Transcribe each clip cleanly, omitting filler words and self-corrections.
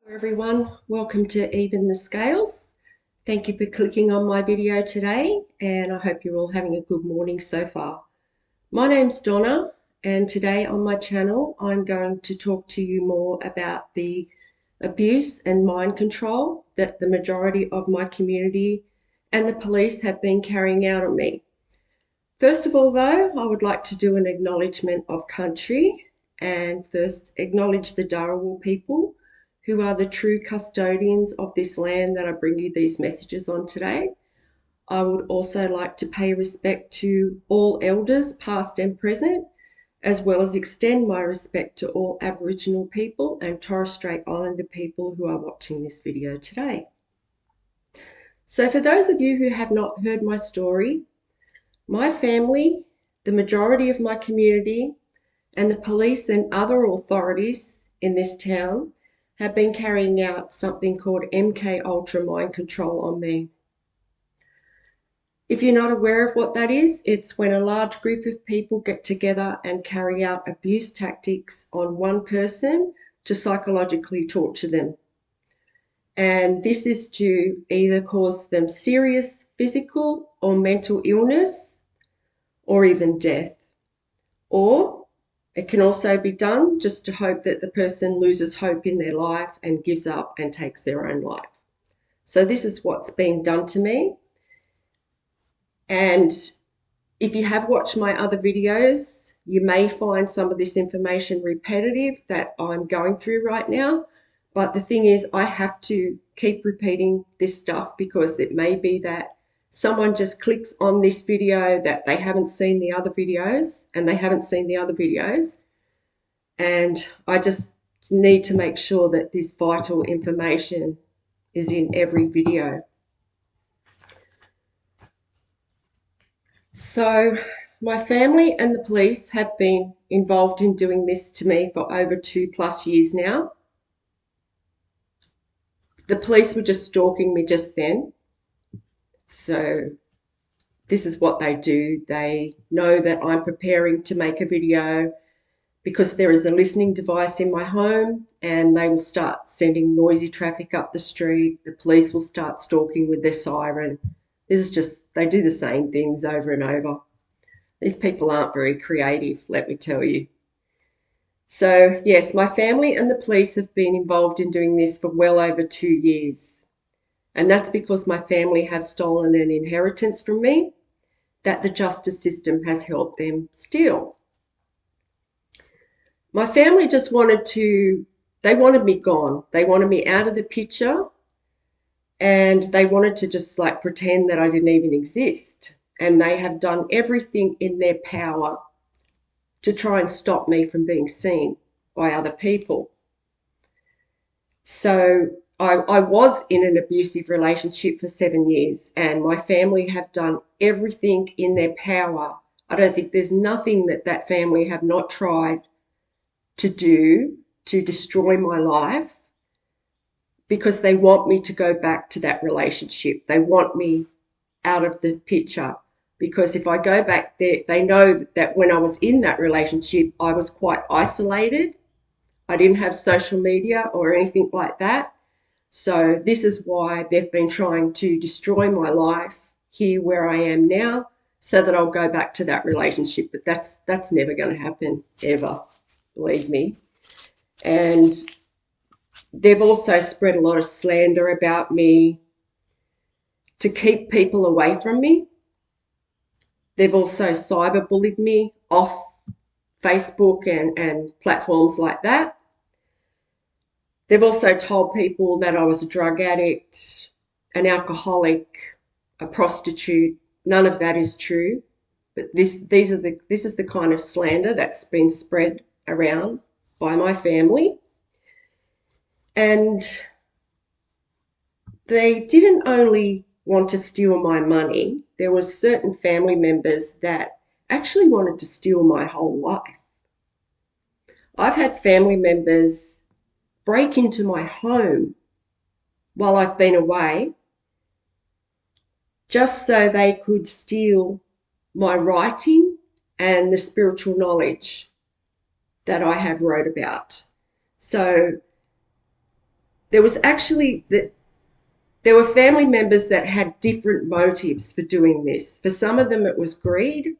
Hello everyone, welcome to Even the Scales. Thank you for clicking on my video today, and I hope you're all having a good morning so far. My name's Donna, and today on my channel I'm going to talk to you more about the abuse and mind control that the majority of my community and the police have been carrying out on me. First of all though, I would like to do an acknowledgement of country and first acknowledge the Dharawal people, who are the true custodians of this land that I bring you these messages on today. I would also like to pay respect to all elders, past and present, as well as extend my respect to all Aboriginal people and Torres Strait Islander people who are watching this video today. So for those of you who have not heard my story, my family, the majority of my community, and the police and other authorities in this town have been carrying out something called MK Ultra mind control on me. If you're not aware of what that is, it's when a large group of people get together and carry out abuse tactics on one person to psychologically torture them. And this is to either cause them serious physical or mental illness or even death. Or it can also be done just to hope that the person loses hope in their life and gives up and takes their own life. So this is what's being done to me. And if you have watched my other videos, you may find some of this information repetitive that I'm going through right now. But the thing is, I have to keep repeating this stuff because it may be that someone just clicks on this video that they haven't seen the other videos and they haven't seen the other videos. And I just need to make sure that this vital information is in every video. So my family and the police have been involved in doing this to me for over 2+ years now. The police were just stalking me just then. So this is what they do. They know that I'm preparing to make a video because there is a listening device in my home, and they will start sending noisy traffic up the street. The police will start stalking with their siren. This is just, they do the same things over and over. These people aren't very creative, let me tell you. So yes, my family and the police have been involved in doing this for well over 2 years. And that's because my family have stolen an inheritance from me that the justice system has helped them steal. My family just they wanted me gone. They wanted me out of the picture, and they wanted to just like pretend that I didn't even exist. And they have done everything in their power to try and stop me from being seen by other people. So I was in an abusive relationship for 7 years, and my family have done everything in their power. I don't think there's nothing that that family have not tried to do to destroy my life, because they want me to go back to that relationship. They want me out of the picture, because if I go back there, they know that when I was in that relationship, I was quite isolated. I didn't have social media or anything like that. So this is why they've been trying to destroy my life here where I am now, so that I'll go back to that relationship. But that's never going to happen, ever, believe me. And they've also spread a lot of slander about me to keep people away from me. They've also cyberbullied me off Facebook and platforms like that. They've also told people that I was a drug addict, an alcoholic, a prostitute. None of that is true. But this is the kind of slander that's been spread around by my family. And they didn't only want to steal my money. There were certain family members that actually wanted to steal my whole life. I've had family members break into my home while I've been away just so they could steal my writing and the spiritual knowledge that I have wrote about. So there was actually that there were family members that had different motives for doing this. For some of them, it was greed.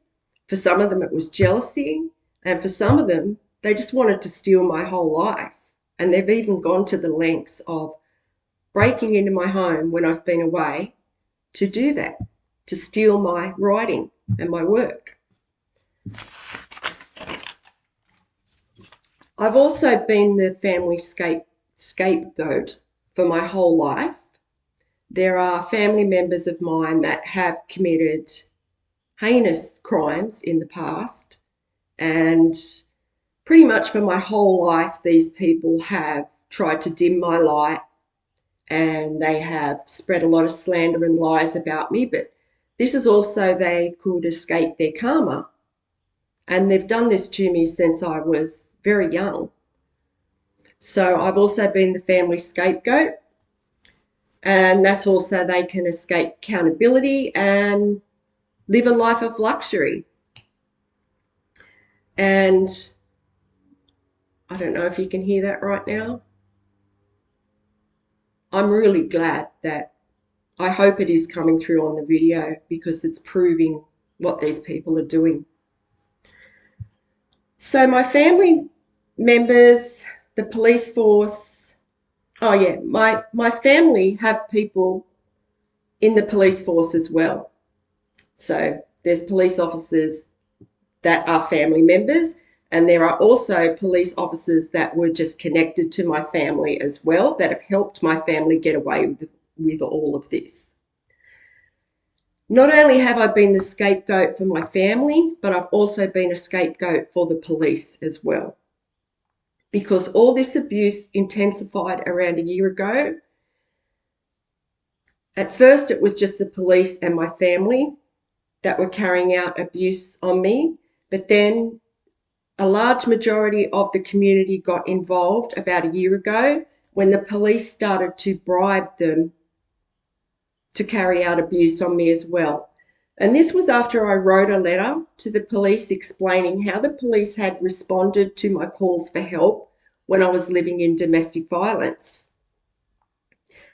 For some of them, it was jealousy. And for some of them, they just wanted to steal my whole life. And they've even gone to the lengths of breaking into my home when I've been away to do that, to steal my writing and my work. I've also been the family scapegoat for my whole life. There are family members of mine that have committed heinous crimes in the past, and pretty much for my whole life, these people have tried to dim my light, and they have spread a lot of slander and lies about me, but this is also they could escape their karma. And they've done this to me since I was very young. So I've also been the family scapegoat, and that's also they can escape accountability and live a life of luxury. And I don't know if you can hear that right now. I'm really glad that I hope it is coming through on the video, because it's proving what these people are doing. So my family members, the police force, my family have people in the police force as well. So there's police officers that are family members, and there are also police officers that were just connected to my family as well, that have helped my family get away with all of this. Not only have I been the scapegoat for my family, but I've also been a scapegoat for the police as well. Because all this abuse intensified around a year ago. At first, it was just the police and my family that were carrying out abuse on me, but then a large majority of the community got involved about a year ago when the police started to bribe them to carry out abuse on me as well. And this was after I wrote a letter to the police explaining how the police had responded to my calls for help when I was living in domestic violence.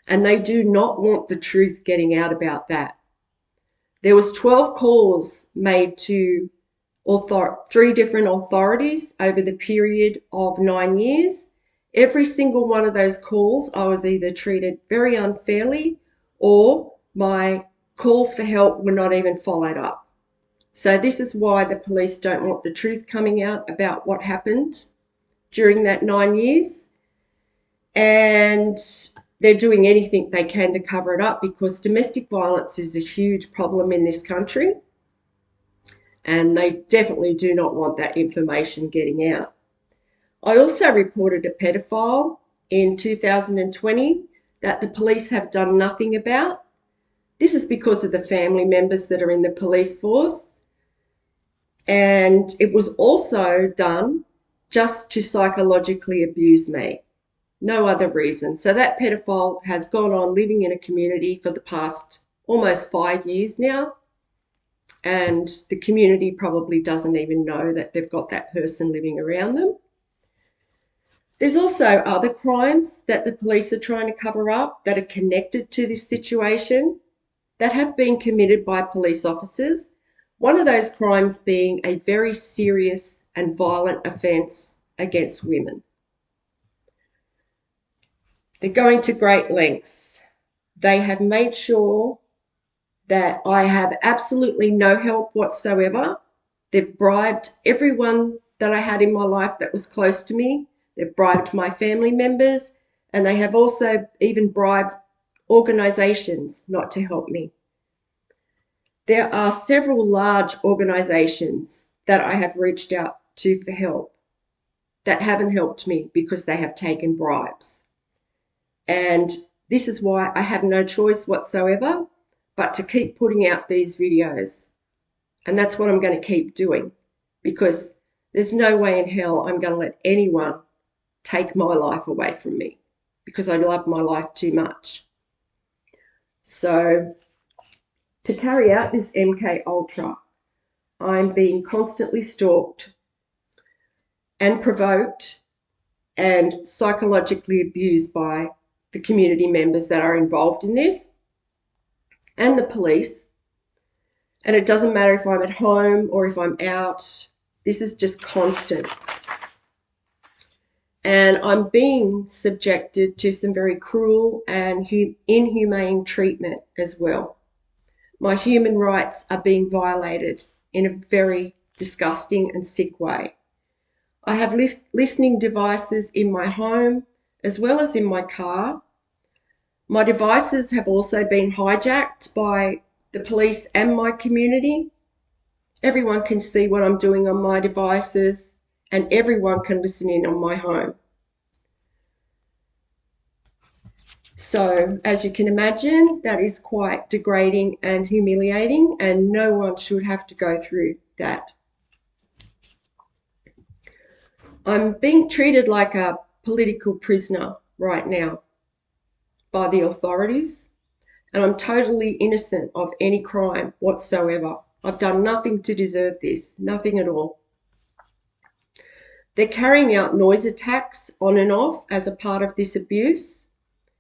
And they do not want the truth getting out about that. There was 12 calls made to 3 different authorities over the period of 9 years. Every single one of those calls, I was either treated very unfairly or my calls for help were not even followed up. So this is why the police don't want the truth coming out about what happened during that 9 years. And they're doing anything they can to cover it up, because domestic violence is a huge problem in this country. And they definitely do not want that information getting out. I also reported a pedophile in 2020 that the police have done nothing about. This is because of the family members that are in the police force. And it was also done just to psychologically abuse me. No other reason. So that pedophile has gone on living in a community for the past almost 5 years now. And the community probably doesn't even know that they've got that person living around them. There's also other crimes that the police are trying to cover up that are connected to this situation that have been committed by police officers. One of those crimes being a very serious and violent offence against women. They're going to great lengths. They have made sure that I have absolutely no help whatsoever. They've bribed everyone that I had in my life that was close to me. They've bribed my family members, and they have also even bribed organisations not to help me. There are several large organisations that I have reached out to for help that haven't helped me because they have taken bribes. And this is why I have no choice whatsoever but to keep putting out these videos. And that's what I'm going to keep doing, because there's no way in hell I'm going to let anyone take my life away from me, because I love my life too much. So to carry out this MK Ultra, I'm being constantly stalked and provoked and psychologically abused by the community members that are involved in this and the police. And it doesn't matter if I'm at home or if I'm out. This is just constant. And I'm being subjected to some very cruel and inhumane treatment as well. My human rights are being violated in a very disgusting and sick way. I have listening devices in my home as well as in my car. My devices have also been hijacked by the police and my community. Everyone can see what I'm doing on my devices, and everyone can listen in on my home. So, as you can imagine, that is quite degrading and humiliating, and no one should have to go through that. I'm being treated like a political prisoner right now by the authorities, and I'm totally innocent of any crime whatsoever. I've done nothing to deserve this, nothing at all. They're carrying out noise attacks on and off as a part of this abuse,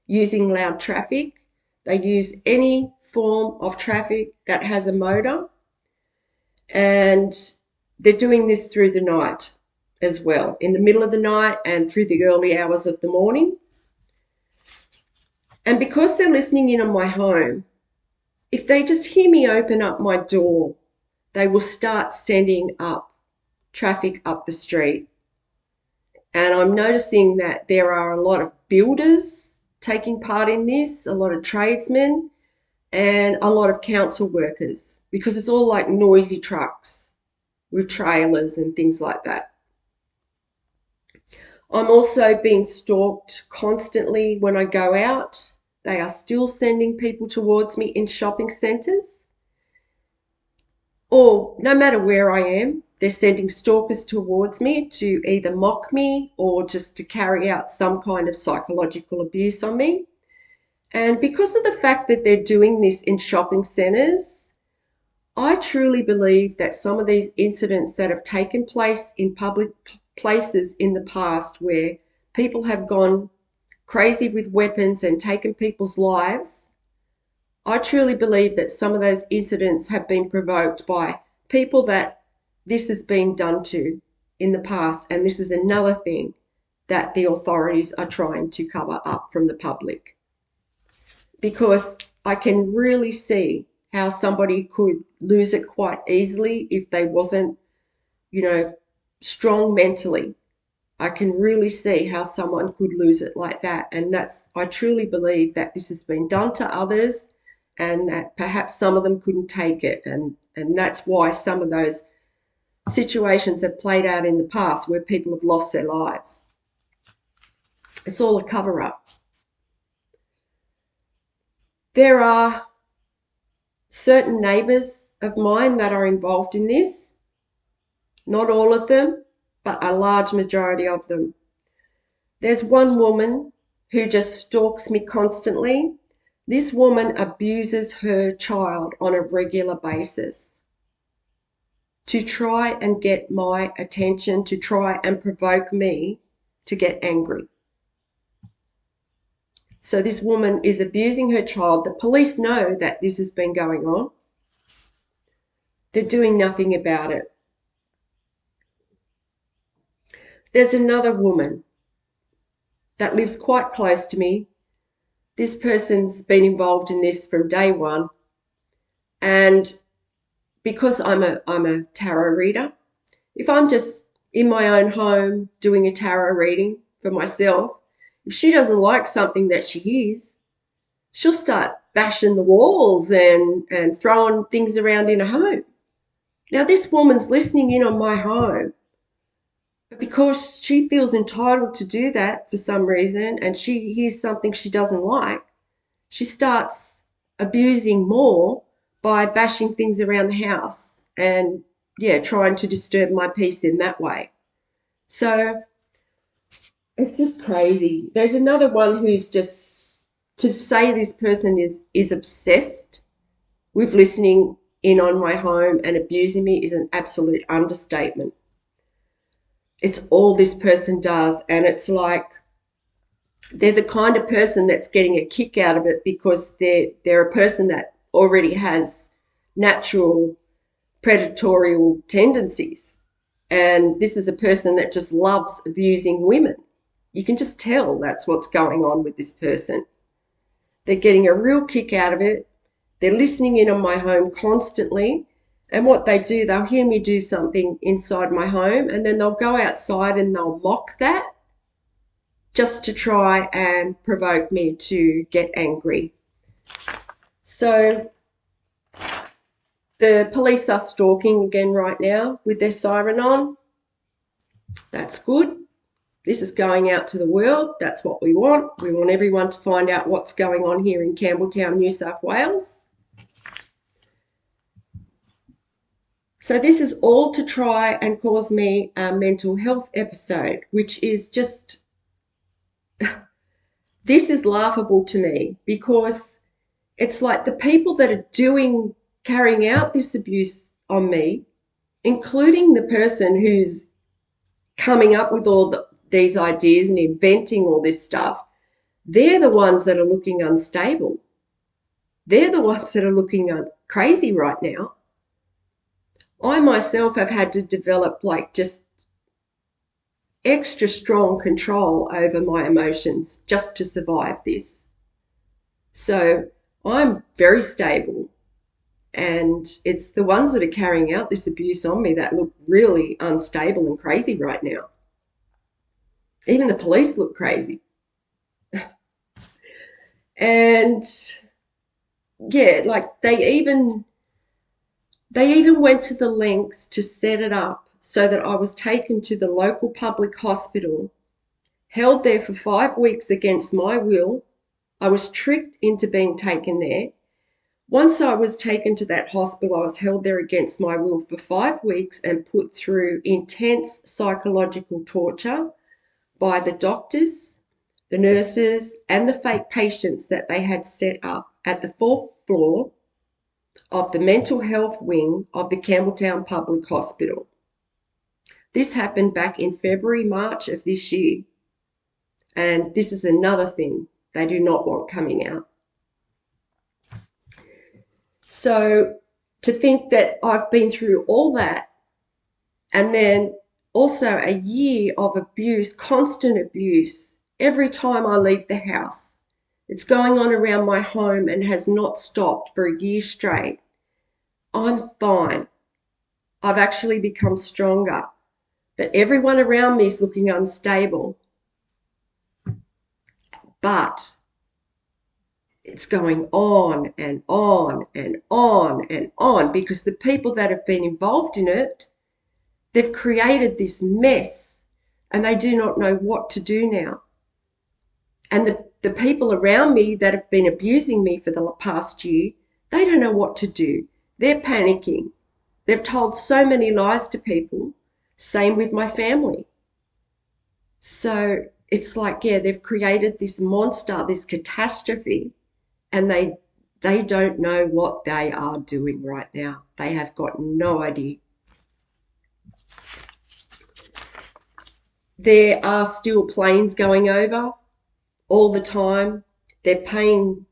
using loud traffic. They use any form of traffic that has a motor, and they're doing this through the night as well, in the middle of the night and through the early hours of the morning. And because they're listening in on my home, if they just hear me open up my door, they will start sending up traffic up the street. And I'm noticing that there are a lot of builders taking part in this, a lot of tradesmen, and a lot of council workers, because it's all like noisy trucks with trailers and things like that. I'm also being stalked constantly when I go out. They are still sending people towards me in shopping centres, or no matter where I am, they're sending stalkers towards me to either mock me or just to carry out some kind of psychological abuse on me. And because of the fact that they're doing this in shopping centres, I truly believe that some of these incidents that have taken place in public places in the past, where people have gone crazy with weapons and taken people's lives, I truly believe that some of those incidents have been provoked by people that this has been done to in the past, and this is another thing that the authorities are trying to cover up from the public. Because I can really see how somebody could lose it quite easily if they wasn't, strong mentally. I can really see how someone could lose it like that. And I truly believe that this has been done to others, and that perhaps some of them couldn't take it. And that's why some of those situations have played out in the past where people have lost their lives. It's all a cover-up. There are certain neighbours of mine that are involved in this. Not all of them, but a large majority of them. There's one woman who just stalks me constantly. This woman abuses her child on a regular basis to try and get my attention, to try and provoke me to get angry. So this woman is abusing her child. The police know that this has been going on. They're doing nothing about it. There's another woman that lives quite close to me. This person's been involved in this from day one. And because I'm a tarot reader, if I'm just in my own home doing a tarot reading for myself, if she doesn't like something that she hears, she'll start bashing the walls and throwing things around in her home. Now, this woman's listening in on my home, but because she feels entitled to do that for some reason, and she hears something she doesn't like, she starts abusing more by bashing things around the house and, trying to disturb my peace in that way. So it's just crazy. There's another one who's just, to say this person is obsessed with listening in on my home and abusing me is an absolute understatement. It's all this person does, and it's like they're the kind of person that's getting a kick out of it because they're a person that already has natural predatory tendencies. And this is a person that just loves abusing women. You can just tell that's what's going on with this person. They're getting a real kick out of it. They're listening in on my home constantly. And what they do, they'll hear me do something inside my home and then they'll go outside and they'll mock that just to try and provoke me to get angry. So the police are stalking again right now with their siren on. That's good. This is going out to the world. That's what we want. We want everyone to find out what's going on here in Campbelltown, New South Wales. So this is all to try and cause me a mental health episode, which is just, this is laughable to me because it's like the people that are carrying out this abuse on me, including the person who's coming up with all these ideas and inventing all this stuff, they're the ones that are looking unstable. They're the ones that are looking crazy right now. I myself have had to develop like just extra strong control over my emotions just to survive this. So I'm very stable, and it's the ones that are carrying out this abuse on me that look really unstable and crazy right now. Even the police look crazy. And yeah, like they even went to the lengths to set it up so that I was taken to the local public hospital, held there for 5 weeks against my will. I was tricked into being taken there. Once I was taken to that hospital, I was held there against my will for 5 weeks and put through intense psychological torture by the doctors, the nurses, and the fake patients that they had set up at the 4th floor of the mental health wing of the Campbelltown Public Hospital. This happened back in February, March of this year. And this is another thing they do not want coming out. So to think that I've been through all that and then also a year of abuse, constant abuse, every time I leave the house. It's going on around my home and has not stopped for a year straight. I'm fine. I've actually become stronger. But everyone around me is looking unstable. But it's going on and on and on and on because the people that have been involved in it, they've created this mess and they do not know what to do now. And the people around me that have been abusing me for the past year, they don't know what to do. They're panicking. They've told so many lies to people. Same with my family. So it's like, yeah, they've created this monster, this catastrophe, and they don't know what they are doing right now. They have got no idea. There are still planes going over all the time. They're paying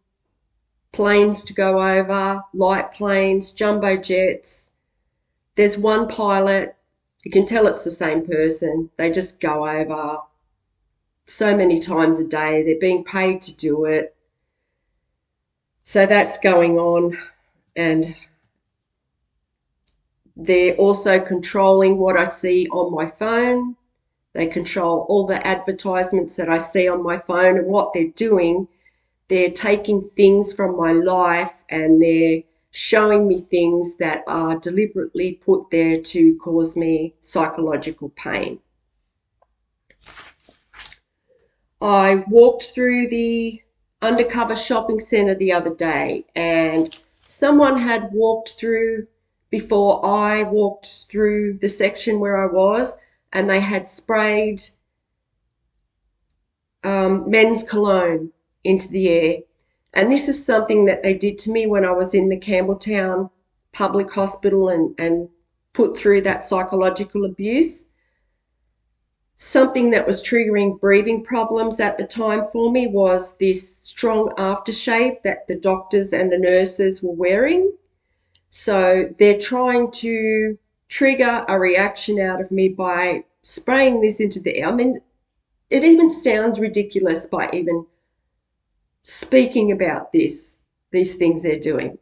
planes to go over, light planes, jumbo jets. There's one pilot. You can tell it's the same person. They just go over so many times a day. They're being paid to do it. So that's going on, and they're also controlling what I see on my phone. They control all the advertisements that I see on my phone, and what they're doing, they're taking things from my life and they're showing me things that are deliberately put there to cause me psychological pain. I walked through the undercover shopping centre the other day and someone had walked through before I walked through the section where I was, and they had sprayed men's cologne into the air. And this is something that they did to me when I was in the Campbelltown Public Hospital and put through that psychological abuse. Something that was triggering breathing problems at the time for me was this strong aftershave that the doctors and the nurses were wearing. So they're trying to trigger a reaction out of me by spraying this into the air. I mean, it even sounds ridiculous by even speaking about these things they're doing.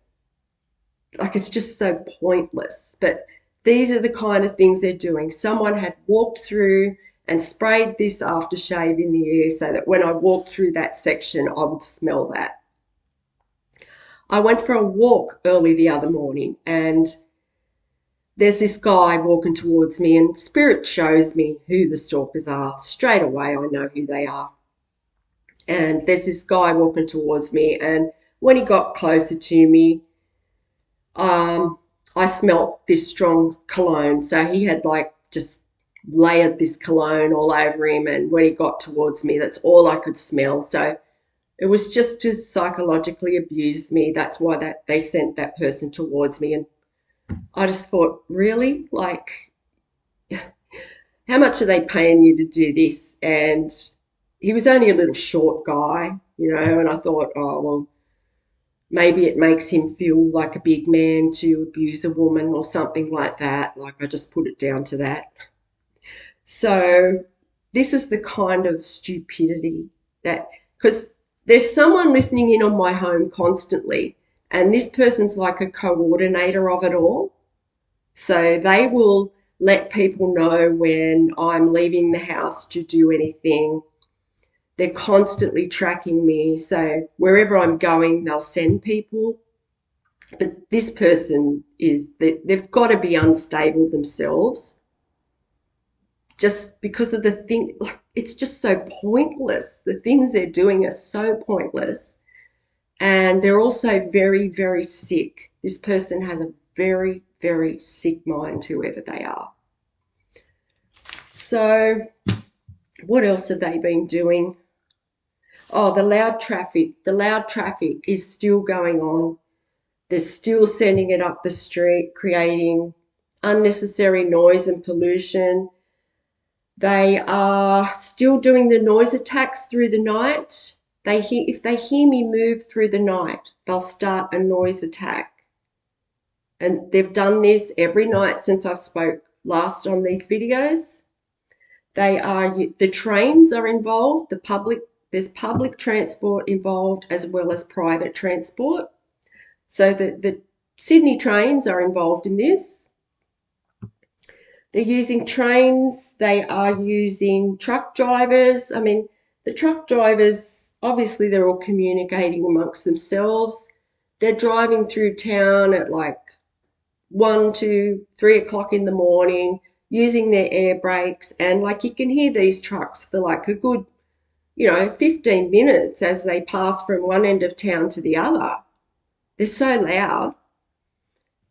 Like, it's just so pointless. But these are the kind of things they're doing. Someone had walked through and sprayed this aftershave in the air so that when I walked through that section, I would smell that. I went for a walk early the other morning, and there's this guy walking towards me, and Spirit shows me who the stalkers are. Straight away, I know who they are. And there's this guy walking towards me, and when he got closer to me, I smelt this strong cologne. So he had like just layered this cologne all over him, and when he got towards me, that's all I could smell. So it was just to psychologically abuse me. That's why they sent that person towards me. And I just thought, really? Like, how much are they paying you to do this? And he was only a little short guy, and I thought, oh, well, maybe it makes him feel like a big man to abuse a woman or something like that. Like, I just put it down to that. So this is the kind of stupidity that, because there's someone listening in on my home constantly, and this person's like a coordinator of it all. So they will let people know when I'm leaving the house to do anything. They're constantly tracking me. So wherever I'm going, they'll send people. But this person they've got to be unstable themselves. Just because of the thing, it's just so pointless. The things they're doing are so pointless. And they're also very, very sick. This person has a very, very sick mind, whoever they are. So what else have they been doing? Oh, the loud traffic. The loud traffic is still going on. They're still sending it up the street, creating unnecessary noise and pollution. They are still doing the noise attacks through the night. If they hear me move through the night, they'll start a noise attack. And they've done this every night since I spoke last on these videos. The trains are involved, there's public transport involved as well as private transport. So the Sydney trains are involved in this. They're using trains, they are using truck drivers. I mean, the truck drivers, obviously they're all communicating amongst themselves. They're driving through town at like 1, 2, 3 o'clock in the morning, using their air brakes, and like you can hear these trucks for like a good, 15 minutes as they pass from one end of town to the other. They're so loud.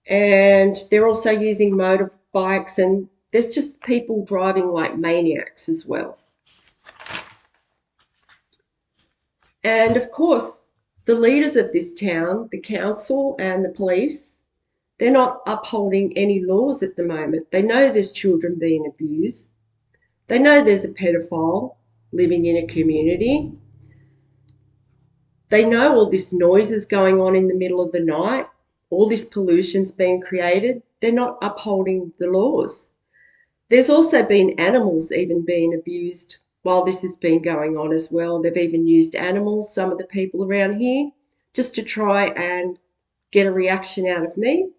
And they're also using motorbikes, and there's just people driving like maniacs as well. And of course, the leaders of this town, the council and the police, they're not upholding any laws at the moment. They know there's children being abused. They know there's a pedophile living in a community. They know all this noise is going on in the middle of the night. All this pollution's being created. They're not upholding the laws. There's also been animals even being abused while this has been going on as well. They've even used animals, some of the people around here, just to try and get a reaction out of me.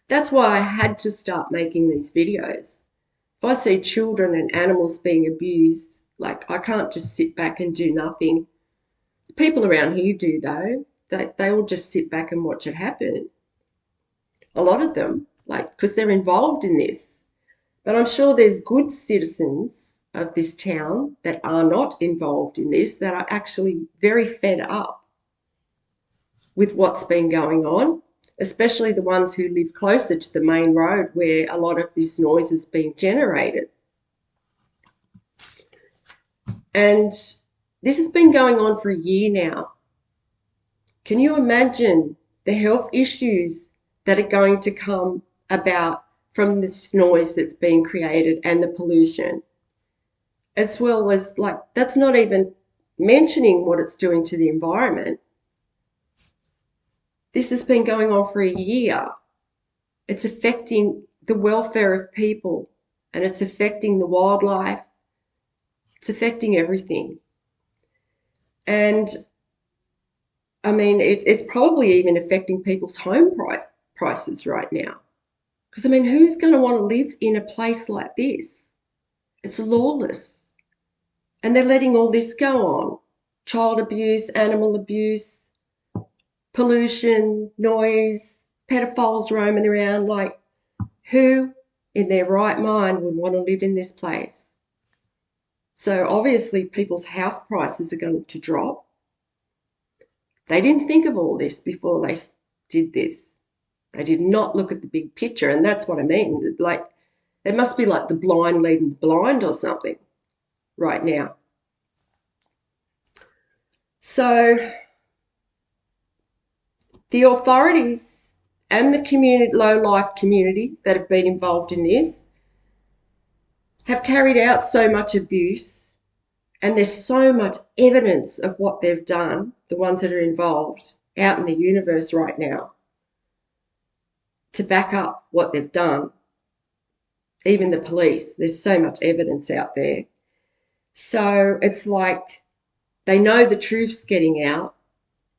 That's why I had to start making these videos. If I see children and animals being abused, like, I can't just sit back and do nothing. The people around here do, though. They all just sit back and watch it happen. A lot of them, because they're involved in this. But I'm sure there's good citizens of this town that are not involved in this, that are actually very fed up with what's been going on, especially the ones who live closer to the main road where a lot of this noise is being generated. And this has been going on for a year now. Can you imagine the health issues that are going to come about from this noise that's being created and the pollution? as well as, like, that's not even mentioning what it's doing to the environment. This has been going on for a year. It's affecting the welfare of people, and it's affecting the wildlife. It's affecting everything. And I mean, it's probably even affecting people's home prices right now. Because I mean, who's going to want to live in a place like this? It's lawless. And they're letting all this go on. Child abuse, animal abuse, pollution, noise, pedophiles roaming around. Like, who in their right mind would want to live in this place? So obviously people's house prices are going to drop. They didn't think of all this before they did this. They did not look at the big picture, and that's what I mean. Like, it must be like the blind leading the blind or something right now. So the authorities and the community, low-life community that have been involved in this, have carried out so much abuse, and there's so much evidence of what they've done, the ones that are involved, out in the universe right now, to back up what they've done. Even the police, there's so much evidence out there. So it's like they know the truth's getting out,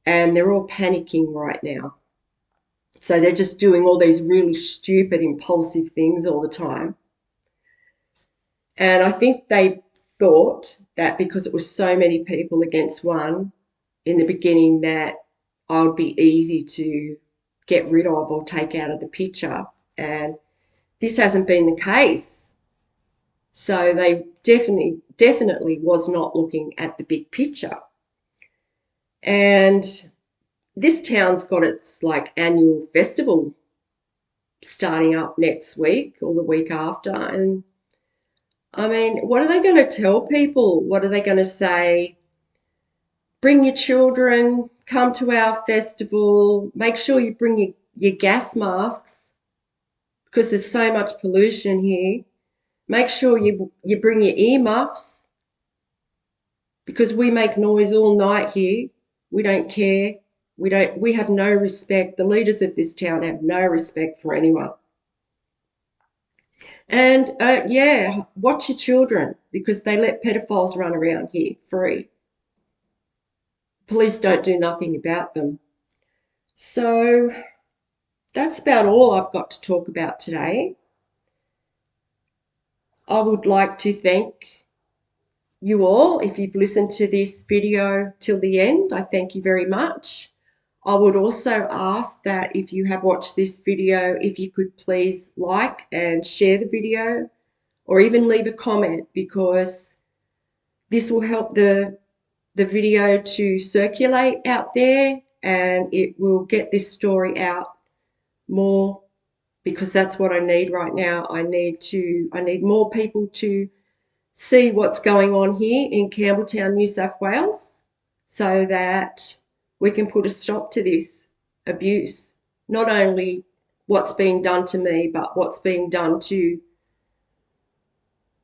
and they're all panicking right now. So they're just doing all these really stupid, impulsive things all the time. And I think they thought that because it was so many people against one in the beginning, that I would be easy to get rid of or take out of the picture. And this hasn't been the case. So they definitely was not looking at the big picture. And this town's got its like annual festival starting up next week or the week after. And I mean, what are they going to tell people? What are they going to say? Bring your children, come to our festival, make sure you bring your gas masks because there's so much pollution here. Make sure you bring your earmuffs because we make noise all night here. We don't care. We have no respect. The leaders of this town have no respect for anyone. And yeah, watch your children because they let pedophiles run around here free. Police don't do nothing about them. So that's about all I've got to talk about today. I would like to thank you all. If you've listened to this video till the end, I thank you very much. I would also ask that if you have watched this video, if you could please like and share the video or even leave a comment, because this will help the video to circulate out there and it will get this story out more, because that's what I need right now. I need more people to see what's going on here in Campbelltown, New South Wales, so that we can put a stop to this abuse. Not only what's being done to me, but what's being done to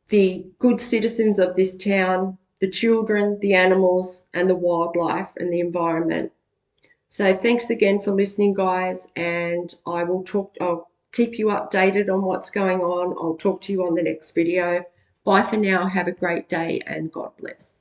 the good citizens of this town, the children, the animals, and the wildlife and the environment. So thanks again for listening, guys, and I'll keep you updated on what's going on. I'll talk to you on the next video. Bye for now. Have a great day and God bless.